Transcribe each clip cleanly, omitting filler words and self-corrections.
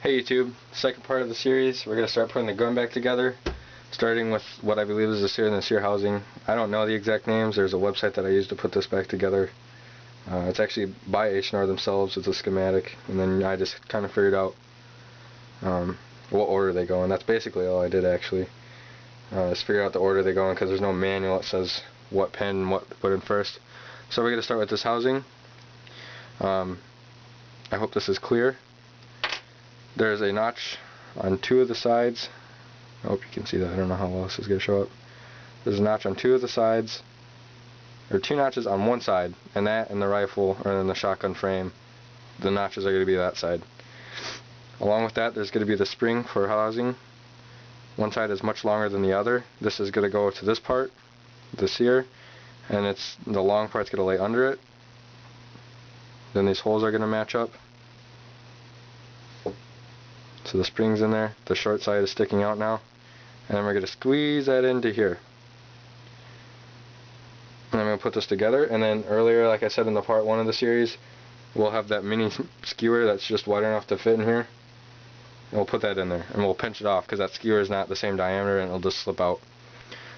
Hey YouTube, second part of the series. We're going to start putting the gun back together, starting with what I believe is the sear and the sear housing. I don't know the exact names. There's a website that I used to put this back together. It's actually by H&R themselves. It's a schematic, and then I just kind of figured out what order they go in. That's basically all I did actually. Just figure out the order they go in because there's no manual that says what pin and what to put in first. So we're going to start with this housing. I hope this is clear. There's a notch on two of the sides. I hope you can see that. I don't know how well this is going to show up. There's a notch on two of the sides. There are two notches on one side, and that in the rifle or in the shotgun frame, the notches are going to be that side. Along with that, there's going to be the spring for housing. One side is much longer than the other. This is going to go to this part, the sear, and it's the long part's going to lay under it. Then these holes are going to match up. So the spring's in there, the short side is sticking out now, and then we're going to squeeze that into here. And I'm going to put this together, and then earlier, like I said in the part 1 of the series, we'll have that mini skewer that's just wide enough to fit in here. And we'll put that in there, and we'll pinch it off because that skewer is not the same diameter and it'll just slip out.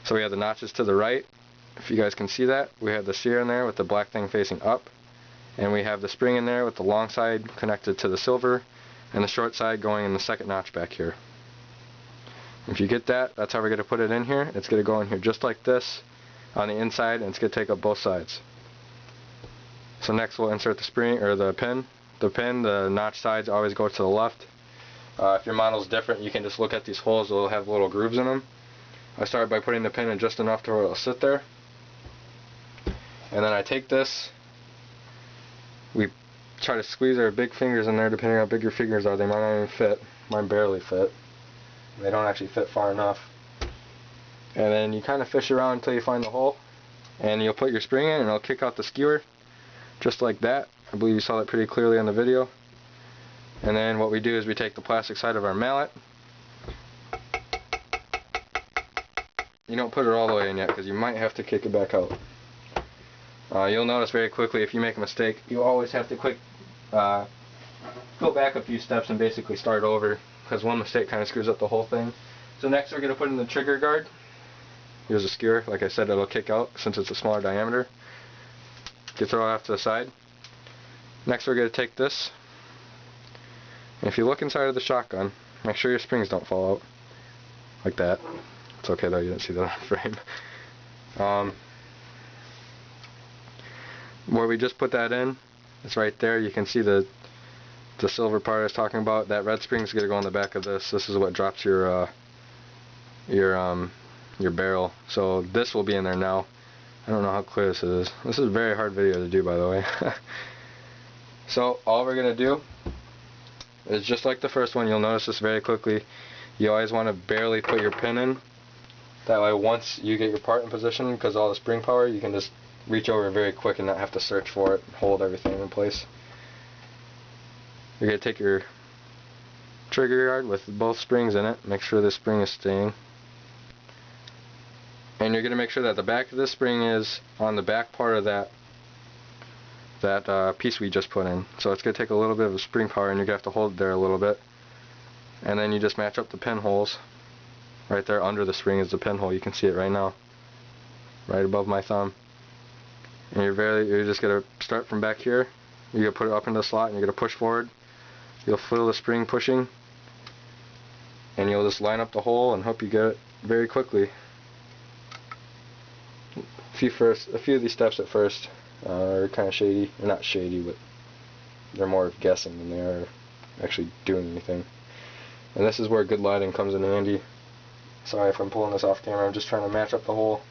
So we have the notches to the right. If you guys can see that, we have the sear in there with the black thing facing up, and we have the spring in there with the long side connected to the silver, and the short side going in the second notch back here. If you get that, that's how we're going to put it in here. It's going to go in here just like this on the inside, and it's going to take up both sides. So next we'll insert the spring or the pin. The notch sides always go to the left. If your model's different, you can just look at these holes. They'll have little grooves in them. I started by putting the pin in just enough to where it'll sit there, and then I take this. We try to squeeze our big fingers in there. Depending on how big your fingers are, they might not even fit. Mine barely fit. They don't actually fit far enough. And then you kind of fish around until you find the hole, and you'll put your spring in and it'll kick out the skewer just like that. I believe you saw that pretty clearly on the video. And then what we do is we take the plastic side of our mallet. You don't put it all the way in yet because you might have to kick it back out. You'll notice very quickly if you make a mistake, you always have to go back a few steps and basically start over, because one mistake kind of screws up the whole thing. So next we're going to put in the trigger guard. Here's a skewer. Like I said, it'll kick out since it's a smaller diameter. You throw it off to the side. Next we're going to take this, and if you look inside of the shotgun, make sure your springs don't fall out like that. It's okay though, you didn't see that on the frame. Where we just put that in, it's right there. You can see the silver part I was talking about. That red spring is going to go on the back of this. This is what drops your barrel. So this will be in there now. I don't know how clear this is. This is a very hard video to do, by the way. So all we're going to do is just like the first one. You'll notice this very quickly. You always want to barely put your pin in. That way once you get your part in position, because all the spring power, you can just reach over very quick and not have to search for it and hold everything in place. You're going to take your trigger guard with both springs in it. Make sure the spring is staying. And you're going to make sure that the back of this spring is on the back part of that piece we just put in. So it's going to take a little bit of spring power, and you're going to have to hold it there a little bit. And then you just match up the pin holes. Right there under the spring is the pin hole. You can see it right now. Right above my thumb. And you're just going to start from back here. You're going to put it up into the slot, and you're going to push forward. You'll feel the spring pushing, and you'll just line up the hole and hope you get it very quickly. A few of these steps at first are kind of shady. They're not shady, but they're more of guessing than they are actually doing anything. And this is where good lighting comes in handy. Sorry if I'm pulling this off camera. I'm just trying to match up the hole.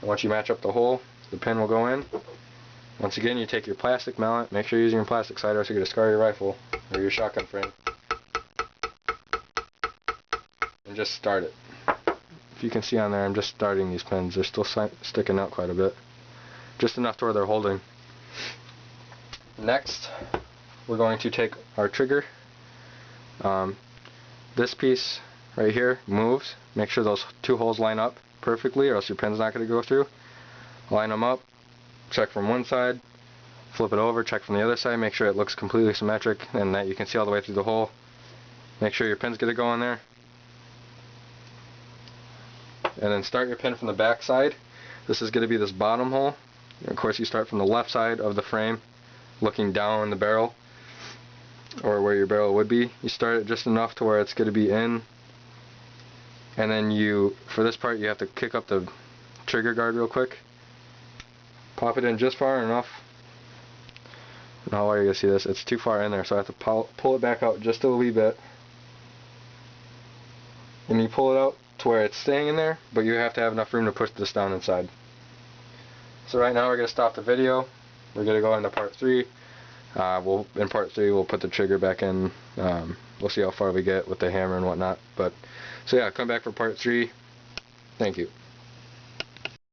And once you match up the hole, the pin will go in. Once again, you take your plastic mallet. Make sure you're using your plastic side, or else you're going to scar your rifle or your shotgun frame. And just start it. If you can see on there, I'm just starting these pins. They're still sticking out quite a bit. Just enough to where they're holding. Next, we're going to take our trigger. This piece right here moves. Make sure those two holes line up perfectly, or else your pin's not going to go through. Line them up, check from one side, flip it over, check from the other side, make sure it looks completely symmetric and that you can see all the way through the hole. Make sure your pin's gonna go in there. And then start your pin from the back side. This is going to be this bottom hole. And of course you start from the left side of the frame, looking down the barrel, or where your barrel would be. You start it just enough to where it's going to be in, and then for this part you have to kick up the trigger guard real quick. Pop it in just far enough. Now are you going to see this? It's too far in there, so I have to pull it back out just a wee bit. And you pull it out to where it's staying in there, but you have to have enough room to push this down inside. So right now we're going to stop the video. We're going to go into part 3. In part 3 we'll put the trigger back in. We'll see how far we get with the hammer and whatnot. So yeah, come back for part 3. Thank you.